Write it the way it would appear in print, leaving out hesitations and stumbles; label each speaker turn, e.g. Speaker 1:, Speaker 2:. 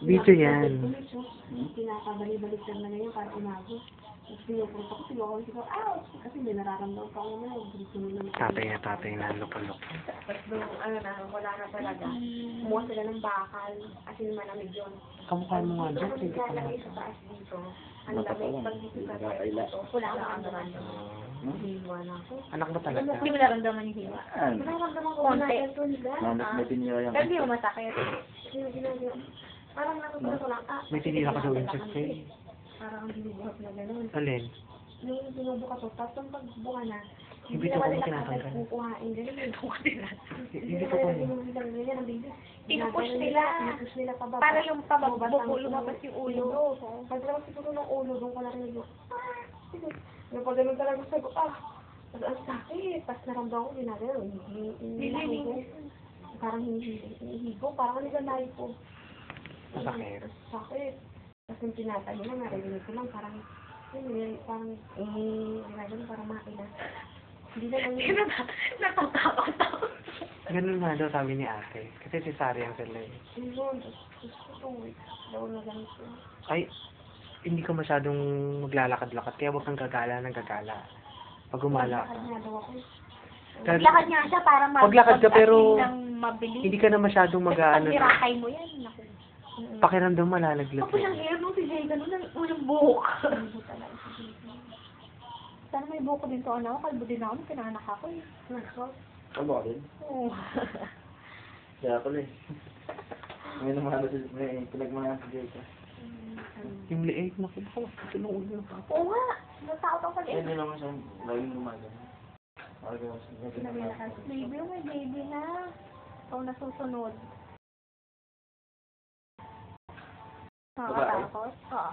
Speaker 1: Video yan.
Speaker 2: Pinakabali-baliktad na ganyan para umago. Tapos pinupurot ako, sigaw, ouch! Kasi may nararamdaman pa ako na,
Speaker 1: Tatay na, lupalok.
Speaker 2: tapos nung, wala na talaga. Kumuha sila ng bakal, as in malamig yun.
Speaker 1: Kamukha mo nga dyan,
Speaker 2: Kung
Speaker 1: hindi ka
Speaker 2: nilalagay sa taas dito, ang lamig, pag dito ka dito, wala na ang naramdaman. Hiwa na ako.
Speaker 1: Anak ba talaga?
Speaker 3: Hindi mo naramdaman yung hiwa.
Speaker 2: Nararamdaman ko na
Speaker 3: Konti.
Speaker 2: ito nila.
Speaker 4: May tinira yung...
Speaker 3: Pero hindi mo masakit.
Speaker 2: Ginagawa. Parang natutunan ko lang,
Speaker 1: May tinira ka sa windshield spray.
Speaker 2: parang binubuhat na gano'n.
Speaker 1: Alin?
Speaker 2: Yung binubuhat ko, tapos yung pagbuka na,
Speaker 1: Hindi ko
Speaker 2: naman
Speaker 1: kung
Speaker 2: nila
Speaker 1: tinatanggal.
Speaker 2: agad kukuhain, gano'n yung buka nila.
Speaker 1: Hindi ko kung...
Speaker 3: Pinupush nila.
Speaker 2: Pinupush nila pababa.
Speaker 3: Para yung
Speaker 2: Bumabas
Speaker 3: pababuko,
Speaker 2: ang
Speaker 3: lumabas yung ulo.
Speaker 2: Pagdating siguro ng ulo, doon ko narinig yung, yung pag ganun talaga sabi ko, ang sakit. Tapos naramdaman ko, ginagano, hinihigo. Parang hinihigo, parang naganayi ko.
Speaker 1: Masakit.
Speaker 2: Sakit. Tapos yung tinatayo na, narinig ko lang, parang, parang, ginagano, parang makina. Hindi na lang yun.
Speaker 3: Natatakot ako.
Speaker 1: Ganun nga daw sabi ni ate. Kasi si Sari ang sila eh.
Speaker 2: Yun, tapos 2 weeks daw na ganito.
Speaker 1: Ay, hindi ka masyadong maglalakad-lakad. Kaya huwag kang gagala ng gagala. Pag gumala ka.
Speaker 2: Lakad nga daw ako.
Speaker 3: Lakad nga siya para
Speaker 1: Paglakad ka pero
Speaker 3: ng mabilis.
Speaker 1: hindi ka na masyadong mag-ano.
Speaker 3: Pag nirakay mo yan, naku.
Speaker 1: Pakiramdam malalaglag.
Speaker 3: Kapag ang hair nung si Jay, ganun ang unang buhok. Sana may buhok din to, ano? Kalbo din ako, kinanak ako eh.
Speaker 4: Ano ba din?
Speaker 3: Oo.
Speaker 4: Kaya pala eh. May pinagmahal si Jake.
Speaker 1: Yung liig, naku, baka makatulong ulo ng papa.
Speaker 3: Oo nga, natakot ako sa
Speaker 4: Hindi naman siya laging lumagan.
Speaker 3: Baby, may baby na. Ikaw na susunod. Nakakatakot? Oo.